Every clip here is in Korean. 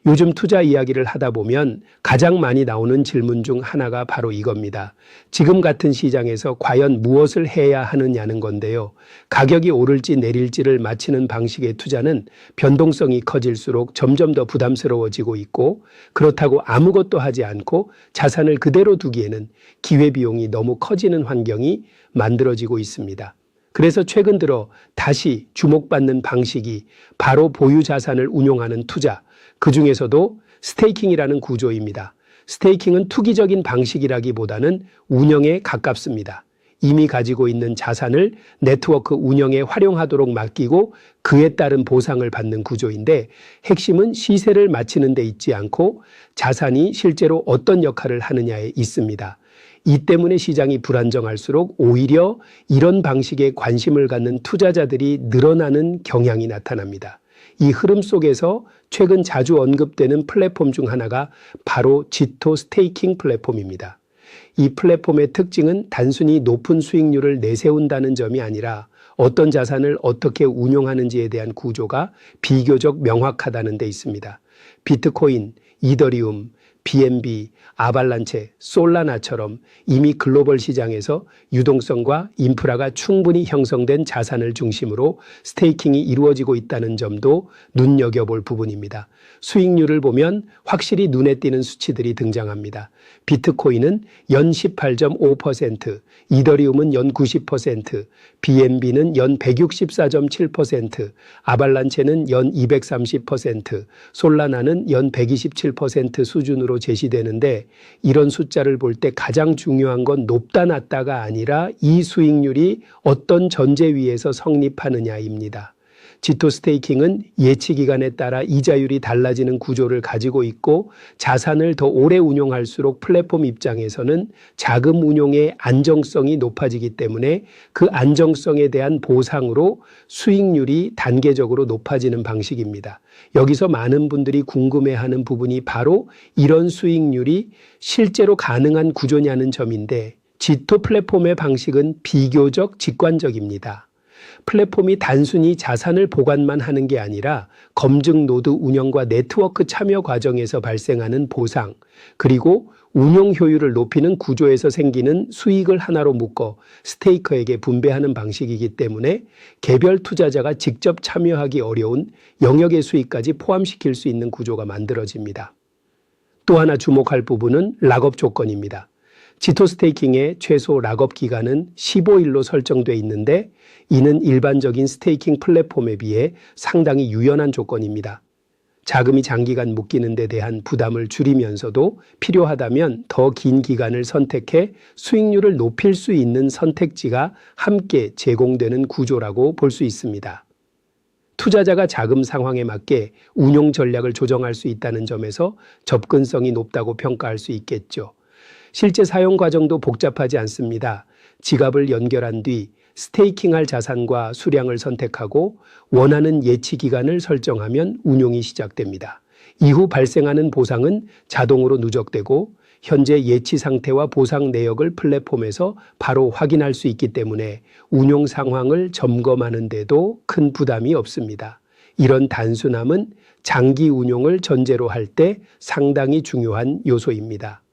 요즘 투자 이야기를 하다 보면 가장 많이 나오는 질문 중 하나가 바로 이겁니다. 지금 같은 시장에서 과연 무엇을 해야 하느냐는 건데요. 가격이 오를지 내릴지를 맞히는 방식의 투자는 변동성이 커질수록 점점 더 부담스러워지고 있고, 그렇다고 아무것도 하지 않고 자산을 그대로 두기에는 기회비용이 너무 커지는 환경이 만들어지고 있습니다. 그래서 최근 들어 다시 주목받는 방식이 바로 보유 자산을 운용하는 투자, 그 중에서도 스테이킹이라는 구조입니다. 스테이킹은 투기적인 방식이라기보다는 운영에 가깝습니다. 이미 가지고 있는 자산을 네트워크 운영에 활용하도록 맡기고 그에 따른 보상을 받는 구조인데, 핵심은 시세를 맞추는 데 있지 않고 자산이 실제로 어떤 역할을 하느냐에 있습니다. 이 때문에 시장이 불안정할수록 오히려 이런 방식에 관심을 갖는 투자자들이 늘어나는 경향이 나타납니다. 이 흐름 속에서 최근 자주 언급되는 플랫폼 중 하나가 바로 지토 스테이킹 플랫폼입니다. 이 플랫폼의 특징은 단순히 높은 수익률을 내세운다는 점이 아니라 어떤 자산을 어떻게 운용하는지에 대한 구조가 비교적 명확하다는 데 있습니다. 비트코인, 이더리움, BNB, 아발란체, 솔라나처럼 이미 글로벌 시장에서 유동성과 인프라가 충분히 형성된 자산을 중심으로 스테이킹이 이루어지고 있다는 점도 눈여겨볼 부분입니다. 수익률을 보면 확실히 눈에 띄는 수치들이 등장합니다. 비트코인은 연 18.5%, 이더리움은 연 90%, BNB는 연 164.7%, 아발란체는 연 230%, 솔라나는 연 127% 수준으로 제시되는데, 이런 숫자를 볼 때 가장 중요한 건 높다 낮다가 아니라 이 수익률이 어떤 전제 위에서 성립하느냐입니다. 지토 스테이킹은 예치 기간에 따라 이자율이 달라지는 구조를 가지고 있고, 자산을 더 오래 운용할수록 플랫폼 입장에서는 자금 운용의 안정성이 높아지기 때문에 그 안정성에 대한 보상으로 수익률이 단계적으로 높아지는 방식입니다. 여기서 많은 분들이 궁금해하는 부분이 바로 이런 수익률이 실제로 가능한 구조냐는 점인데, 지토 플랫폼의 방식은 비교적 직관적입니다. 플랫폼이 단순히 자산을 보관만 하는 게 아니라 검증 노드 운영과 네트워크 참여 과정에서 발생하는 보상, 그리고 운용 효율을 높이는 구조에서 생기는 수익을 하나로 묶어 스테이커에게 분배하는 방식이기 때문에 개별 투자자가 직접 참여하기 어려운 영역의 수익까지 포함시킬 수 있는 구조가 만들어집니다. 또 하나 주목할 부분은 락업 조건입니다. 지토 스테이킹의 최소 락업 기간은 15일로 설정돼 있는데, 이는 일반적인 스테이킹 플랫폼에 비해 상당히 유연한 조건입니다. 자금이 장기간 묶이는 데 대한 부담을 줄이면서도 필요하다면 더 긴 기간을 선택해 수익률을 높일 수 있는 선택지가 함께 제공되는 구조라고 볼 수 있습니다. 투자자가 자금 상황에 맞게 운용 전략을 조정할 수 있다는 점에서 접근성이 높다고 평가할 수 있겠죠. 실제 사용 과정도 복잡하지 않습니다. 지갑을 연결한 뒤 스테이킹할 자산과 수량을 선택하고 원하는 예치 기간을 설정하면 운용이 시작됩니다. 이후 발생하는 보상은 자동으로 누적되고 현재 예치 상태와 보상 내역을 플랫폼에서 바로 확인할 수 있기 때문에 운용 상황을 점검하는 데도 큰 부담이 없습니다. 이런 단순함은 장기 운용을 전제로 할 때 상당히 중요한 요소입니다.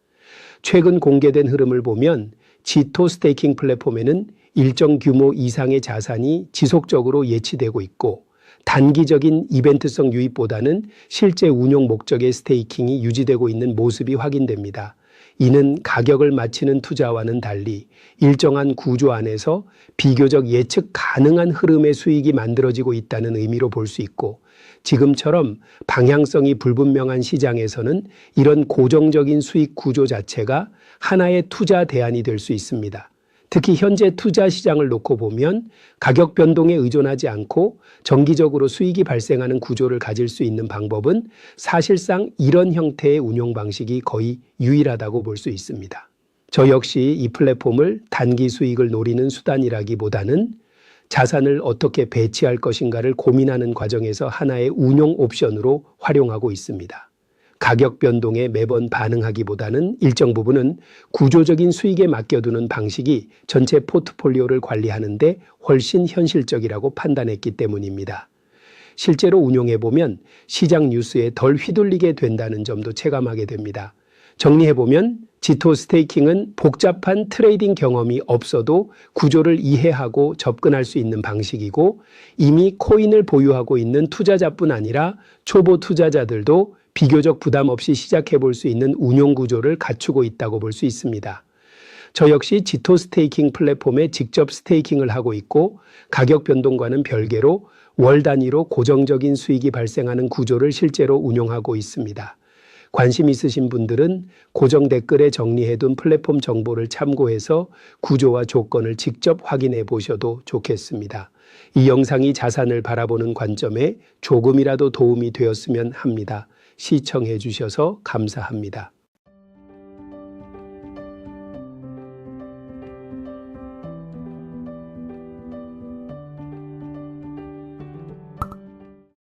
최근 공개된 흐름을 보면 지토 스테이킹 플랫폼에는 일정 규모 이상의 자산이 지속적으로 예치되고 있고, 단기적인 이벤트성 유입보다는 실제 운용 목적의 스테이킹이 유지되고 있는 모습이 확인됩니다. 이는 가격을 맞추는 투자와는 달리 일정한 구조 안에서 비교적 예측 가능한 흐름의 수익이 만들어지고 있다는 의미로 볼 수 있고, 지금처럼 방향성이 불분명한 시장에서는 이런 고정적인 수익 구조 자체가 하나의 투자 대안이 될 수 있습니다. 특히 현재 투자 시장을 놓고 보면 가격 변동에 의존하지 않고 정기적으로 수익이 발생하는 구조를 가질 수 있는 방법은 사실상 이런 형태의 운용 방식이 거의 유일하다고 볼 수 있습니다. 저 역시 이 플랫폼을 단기 수익을 노리는 수단이라기보다는 자산을 어떻게 배치할 것인가를 고민하는 과정에서 하나의 운용 옵션으로 활용하고 있습니다. 가격 변동에 매번 반응하기보다는 일정 부분은 구조적인 수익에 맡겨두는 방식이 전체 포트폴리오를 관리하는 데 훨씬 현실적이라고 판단했기 때문입니다. 실제로 운용해보면 시장 뉴스에 덜 휘둘리게 된다는 점도 체감하게 됩니다. 정리해보면 지토 스테이킹은 복잡한 트레이딩 경험이 없어도 구조를 이해하고 접근할 수 있는 방식이고, 이미 코인을 보유하고 있는 투자자뿐 아니라 초보 투자자들도 비교적 부담 없이 시작해볼 수 있는 운용 구조를 갖추고 있다고 볼 수 있습니다. 저 역시 지토 스테이킹 플랫폼에 직접 스테이킹을 하고 있고, 가격 변동과는 별개로 월 단위로 고정적인 수익이 발생하는 구조를 실제로 운용하고 있습니다. 관심 있으신 분들은 고정 댓글에 정리해둔 플랫폼 정보를 참고해서 구조와 조건을 직접 확인해 보셔도 좋겠습니다. 이 영상이 자산을 바라보는 관점에 조금이라도 도움이 되었으면 합니다. 시청해 주셔서 감사합니다.